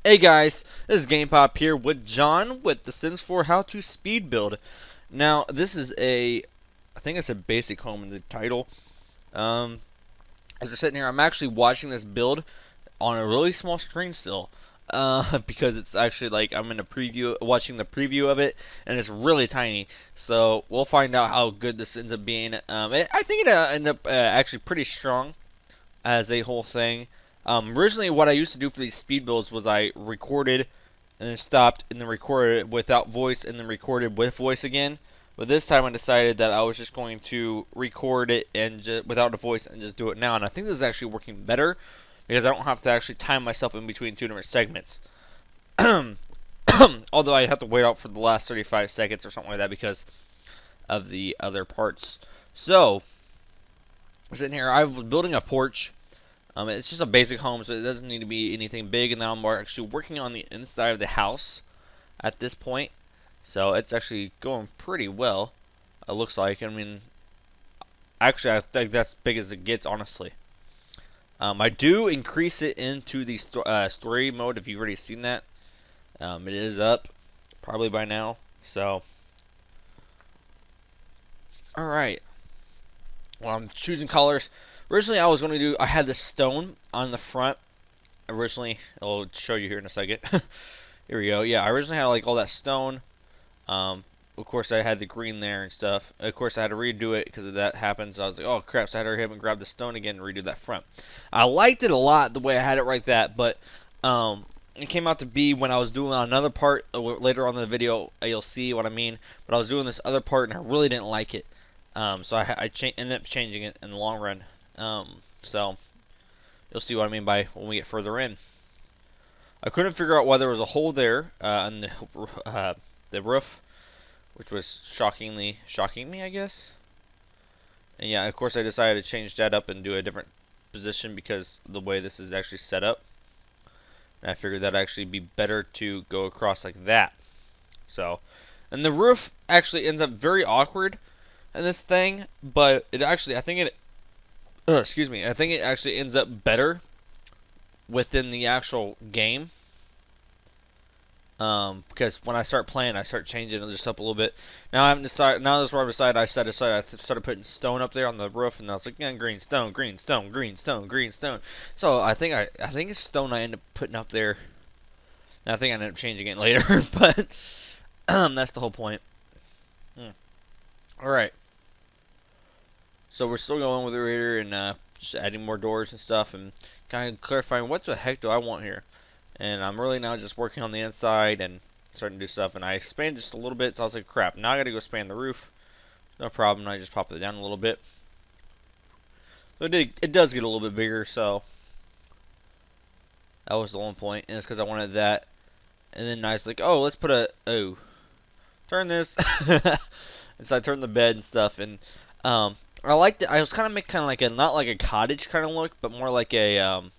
Hey guys, this is GamePop here with John with the Sims 4 How to Speed Build. Now, this is I think it's a basic home in the title. Um, as we're sitting here, I'm actually watching this build on a really small screen still. Because it's actually like I'm in a preview, watching the preview of it, and it's really tiny. So we'll find out how good this ends up being. I think it ended up actually pretty strong as a whole thing. Originally, what I used to do for these speed builds was I recorded and then stopped and then recorded it without voice and then recorded with voice again. But this time I decided that I was just going to record it and without a voice and just do it now. And I think this is actually working better because I don't have to actually time myself in between two different segments. Although I have to wait out for the last 35 seconds or something like that because of the other parts. So, we're sitting here. I was building a porch. It's just a basic home, so it doesn't need to be anything big. And now I'm actually working on the inside of the house at this point. So it's actually going pretty well, it looks like. I mean, actually, I think that's big as it gets, honestly. I do increase it into the story mode, if you've already seen that. It is up, probably by now. So, alright. Well, I'm choosing colors. Originally, I had this stone on the front. Originally, I'll show you here in a second. Here we go. Yeah, I originally had like all that stone. Of course, I had the green there and stuff. Of course, I had to redo it because of that happened. So I was like, oh crap! So I had to hurry up and grab the stone again and redo that front. I liked it a lot the way I had it right that, but it came out to be when I was doing another part later on in the video. You'll see what I mean. But I was doing this other part and I really didn't like it. So ended up changing it in the long run. So you'll see what I mean by when we get further in. I couldn't figure out why there was a hole there on the roof, which was shocking me, I guess. And yeah, of course, I decided to change that up and do a different position because of the way this is actually set up. And I figured that'd actually be better to go across like that. So, and the roof actually ends up very awkward in this thing, but it actually, I think it, excuse me, I think it actually ends up better within the actual game. Because when I start playing, I start changing it just up a little bit. Now I haven't decided. Now this is where I decided. I started putting stone up there on the roof, and I was like, yeah, green stone, green stone, green stone, green stone. So I think it's stone I end up putting up there. And I think I ended up changing it later, but that's the whole point. All right. So we're still going with it here and just adding more doors and stuff, and kind of clarifying what the heck do I want here. And I'm really now just working on the inside and starting to do stuff. And I expanded just a little bit, so I was like, crap, now I gotta go expand the roof. No problem, I just pop it down a little bit. So it does get a little bit bigger, so that was the one point. And it's because I wanted that. And then I was like, oh, let's put turn this. And so I turned the bed and stuff. And I liked it. I was kind of making like not like a cottage kind of look, but more like a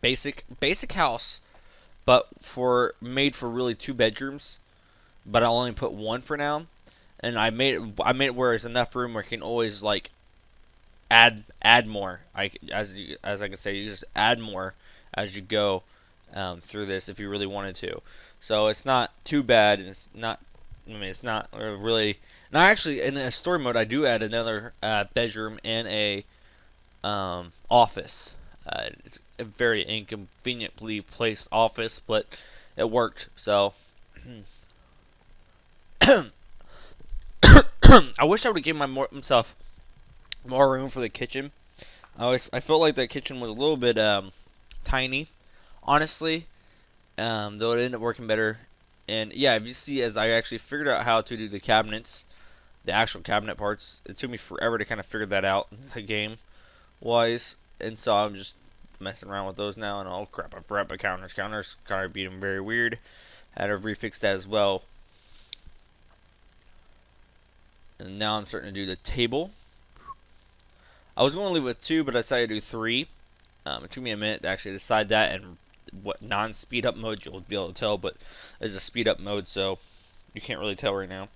basic house, but made for really two bedrooms. But I'll only put one for now, and I made it where there's enough room where you can always like add more. As I can say, you just add more as you go through this if you really wanted to. So it's not too bad, and it's not. I mean, it's not really. Now, actually, in a story mode, I do add another bedroom and a office. It's a very inconveniently placed office, but it worked. So I wish I would have given myself more room for the kitchen. I felt like the kitchen was a little bit tiny, honestly. Though it ended up working better. And yeah, if you see, as I actually figured out how to do the cabinets, the actual cabinet parts, it took me forever to kind of figure that out, the game wise. And so I'm just messing around with those now. And oh crap, I forgot my counters. Counters kind of being very weird. Had to refix that as well. And now I'm starting to do the table. I was going to leave it with 2, but I decided to do 3. It took me a minute to actually decide that, and what non-speed up mode you'll be able to tell, but it's a speed up mode, so you can't really tell right now.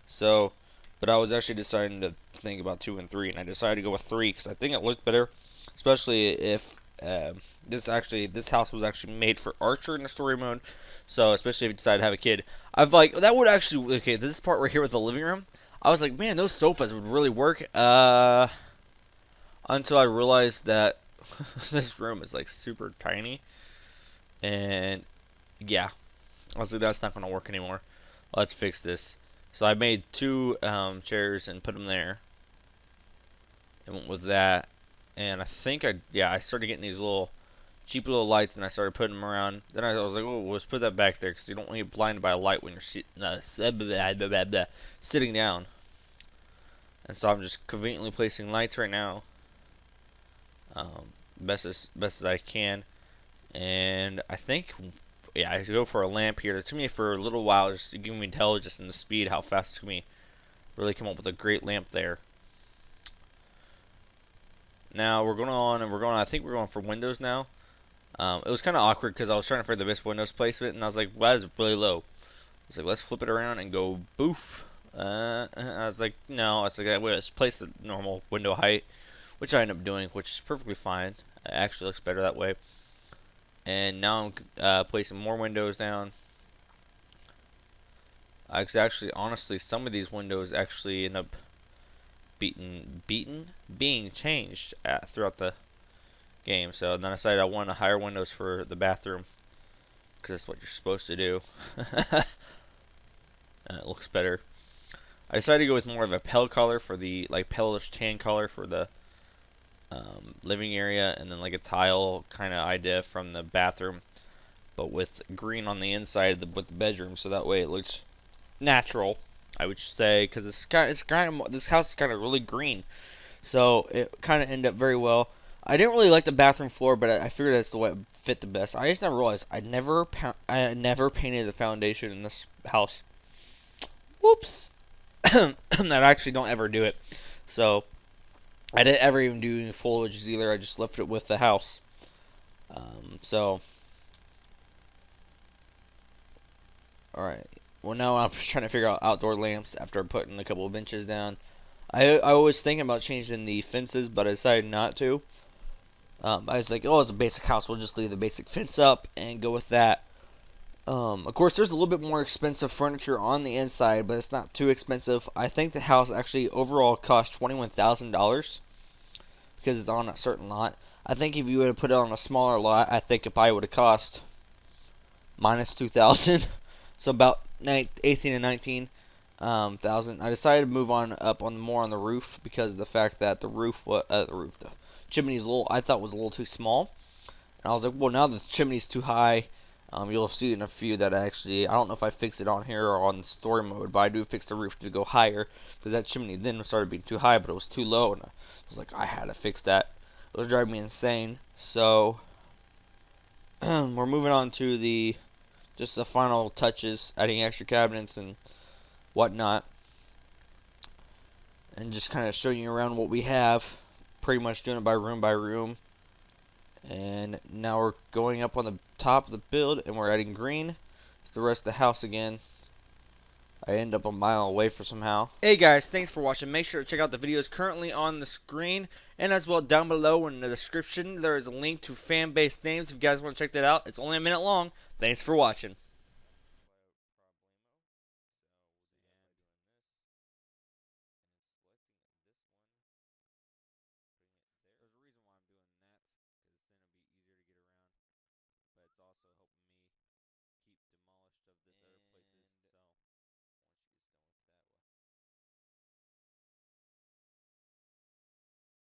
So, but I was actually deciding to think about 2 and 3, and I decided to go with 3 because I think it looked better, especially if This house was actually made for Archer in the story mode. So especially if you decide to have a kid, I've like that would actually okay. This part right here with the living room, I was like, man, those sofas would really work. Until I realized that this room is like super tiny, and yeah, I was like, that's not gonna work anymore. Let's fix this. So I made two chairs and put them there, and went with that. And I think I started getting these little cheap little lights, and I started putting them around. Then I was like, oh, let's put that back there because you don't want to get blinded by a light when you're sitting down. And so I'm just conveniently placing lights right now, best as I can. And I think, yeah, I go for a lamp here. It took me for a little while just to give me intelligence and the speed, how fast it took me really come up with a great lamp there. Now we're going on, and I think we're going for windows now. It was kind of awkward because I was trying to find the best windows placement, and I was like, well, that's really low. I was like, let's flip it around and go boof. I was like, no. I was like, let's place the normal window height, which I ended up doing, which is perfectly fine. It actually looks better that way. And now I'm placing more windows down. Actually, honestly, some of these windows actually end up being changed throughout the game. So then I decided I wanted higher windows for the bathroom because that's what you're supposed to do. It looks better. I decided to go with more of a pale color for the palish tan color for the living area, and then like a tile kind of idea from the bathroom, but with green on the inside with the bedroom, so that way it looks natural, I would say, because this house is kind of really green, so it kind of ended up very well. I didn't really like the bathroom floor, but I figured that's the way it fit the best. I just never realized I never painted the foundation in this house. Whoops. That I actually don't ever do it. So I didn't ever even do any foliage either. I just left it with the house. So alright. Well, now I'm trying to figure out outdoor lamps after putting a couple of benches down. I was thinking about changing the fences, but I decided not to. I was like, oh, it's a basic house. We'll just leave the basic fence up and go with that. Of course, there's a little bit more expensive furniture on the inside, but it's not too expensive. I think the house actually overall cost $21,000 because it's on a certain lot. I think if you would have put it on a smaller lot, I think it probably would have cost minus 2,000, so about 18 and 19 thousand. I decided to move on up on more on the roof because of the fact that the chimney's I thought was a little too small. And I was like, well, now the chimney's too high. You'll see in a few that I don't know if I fix it on here or on story mode, but I do fix the roof to go higher because that chimney then started being too high, but it was too low, and I was like, I had to fix that. It was driving me insane. So we're moving on to just the final touches, adding extra cabinets and whatnot, and just kind of showing you around what we have. Pretty much doing it by room. And now we're going up on the top of the build, and we're adding green to the rest of the house again. I end up a mile away for somehow. Hey guys, thanks for watching. Make sure to check out the videos currently on the screen, and as well down below in the description there is a link to fan-based names if you guys want to check that out. It's only a minute long. Thanks for watching.